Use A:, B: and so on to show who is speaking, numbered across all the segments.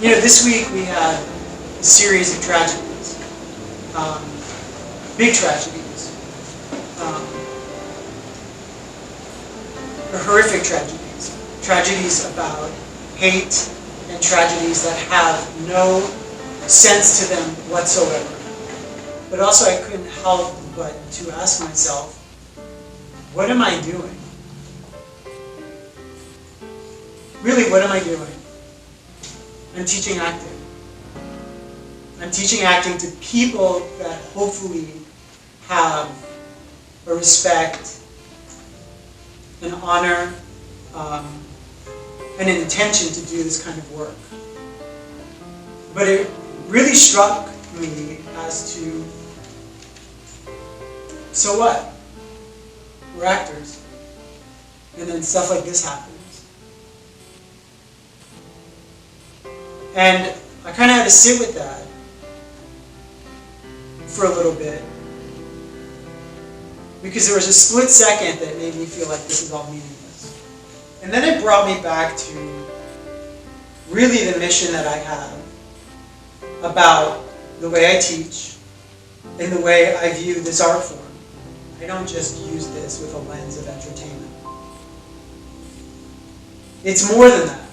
A: You know, this week we had a series of tragedies, big tragedies, horrific tragedies, tragedies about hate, and tragedies that have no sense to them whatsoever. But also I couldn't help but to ask myself, what am I doing? Really, what am I doing? I'm teaching acting. I'm teaching acting to people that hopefully have a respect, an honor, and an intention to do this kind of work. But it really struck me as to, so what? We're actors. And then stuff like this happens. And I kind of had to sit with that for a little bit, because there was a split second that made me feel like this is all meaningless. And then it brought me back to really the mission that I have about the way I teach and the way I view this art form. I don't just use this with a lens of entertainment. It's more than that.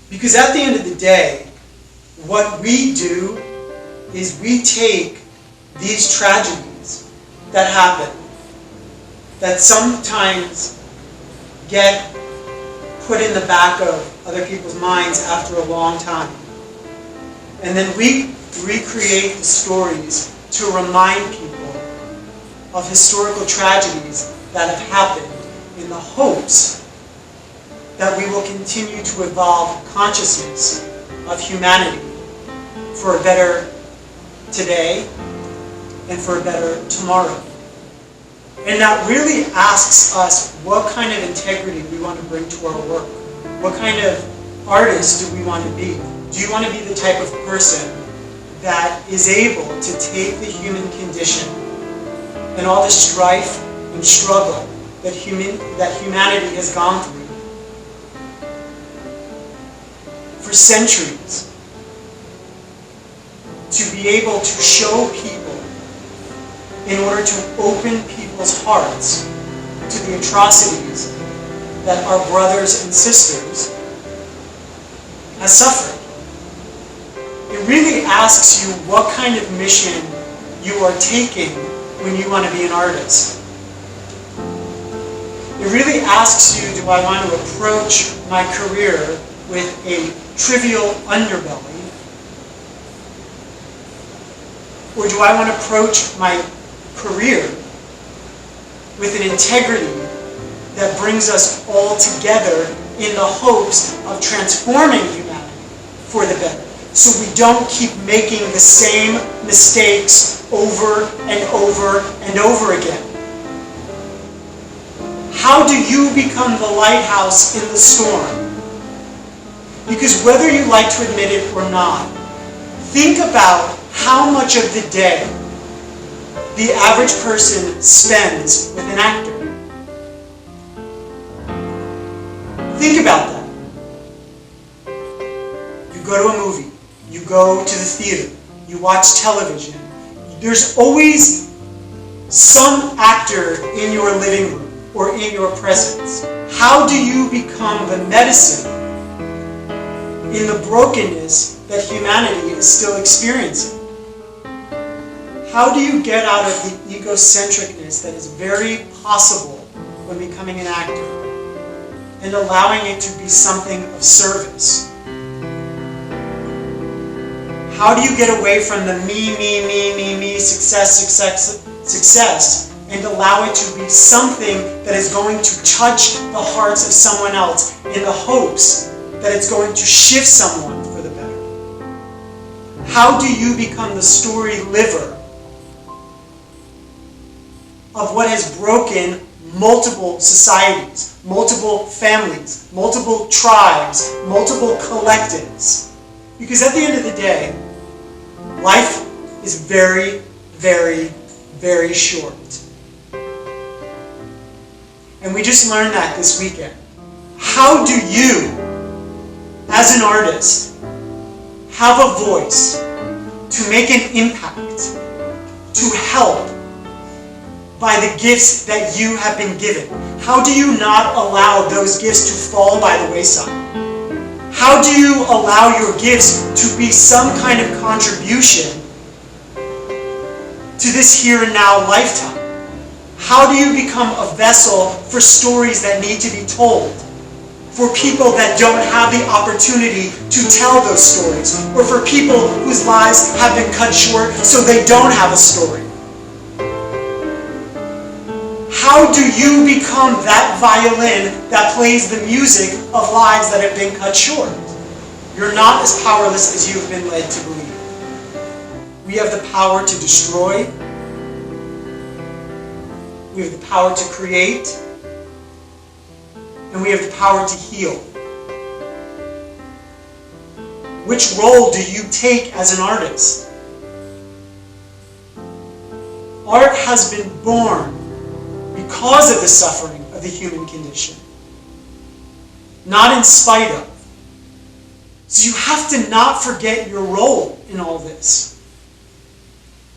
A: Because at the end of the day, what we do is we take these tragedies that happen, that sometimes get put in the back of other people's minds after a long time, and then we recreate the stories to remind people of historical tragedies that have happened in the hopes that we will continue to evolve consciousness of humanity for a better today and for a better tomorrow. And that really asks us what kind of integrity we want to bring to our work. What kind of artist do we want to be? Do you want to be the type of person that is able to take the human condition and all the strife and struggle that humanity has gone through for centuries, to be able to show people in order to open people's hearts to the atrocities that our brothers and sisters have suffered? It really asks you what kind of mission you are taking when you want to be an artist. It really asks you, do I want to approach my career with a trivial underbelly? Or do I want to approach my career with an integrity that brings us all together in the hopes of transforming humanity for the better, so we don't keep making the same mistakes over and over and over again? How do you become the lighthouse in the storm? Because whether you like to admit it or not, think about how much of the day the average person spends with an actor. Think about that. You go to a movie, you go to the theater, you watch television. There's always some actor in your living room or in your presence. How do you become the medicine in the brokenness that humanity is still experiencing? How do you get out of the egocentricness that is very possible when becoming an actor and allowing it to be something of service? How do you get away from the me, success, and allow it to be something that is going to touch the hearts of someone else in the hopes that it's going to shift someone for the better? How do you become the story liver of what has broken multiple societies, multiple families, multiple tribes, multiple collectives? Because at the end of the day, life is very, very, very short. And we just learned that this weekend. how do you, as an artist, have a voice to make an impact, to help by the gifts that you have been given? How do you not allow those gifts to fall by the wayside? How do you allow your gifts to be some kind of contribution to this here and now lifetime? How do you become a vessel for stories that need to be told? For people that don't have the opportunity to tell those stories, or for people whose lives have been cut short so they don't have a story. How do you become that violin that plays the music of lives that have been cut short? You're not as powerless as you've been led to believe. We have the power to destroy. We have the power to create. And we have the power to heal. Which role do you take as an artist? Art has been born because of the suffering of the human condition, not in spite of. So you have to not forget your role in all this.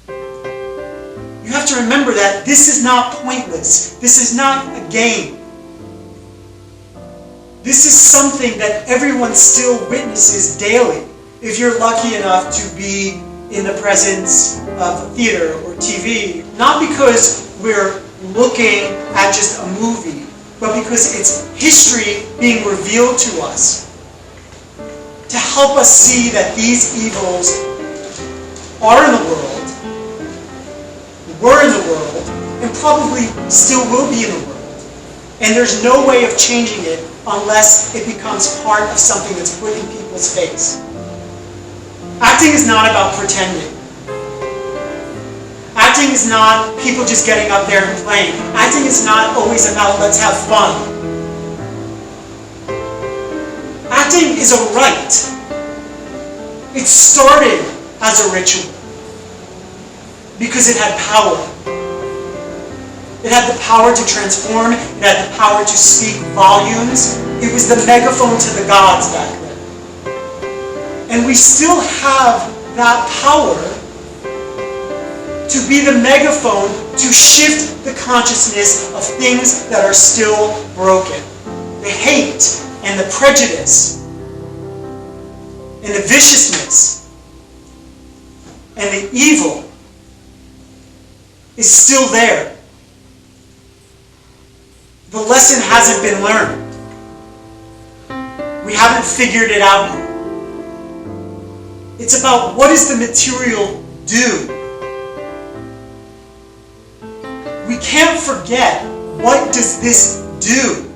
A: You have to remember that this is not pointless. This is not a game. This is something that everyone still witnesses daily. If you're lucky enough to be in the presence of theater or TV, not because we're looking at just a movie, but because it's history being revealed to us to help us see that these evils are in the world, were in the world, and probably still will be in the world. And there's no way of changing it unless it becomes part of something that's put in people's face. Acting is not about pretending. Acting is not people just getting up there and playing. Acting is not always about let's have fun. Acting is a rite. It started as a ritual because it had power. It had the power to transform. It had the power to speak volumes. It was the megaphone to the gods back then. And we still have that power to be the megaphone to shift the consciousness of things that are still broken. The hate and the prejudice and the viciousness and the evil is still there. The lesson hasn't been learned. We haven't figured it out yet. It's about what does the material do? We can't forget, what does this do?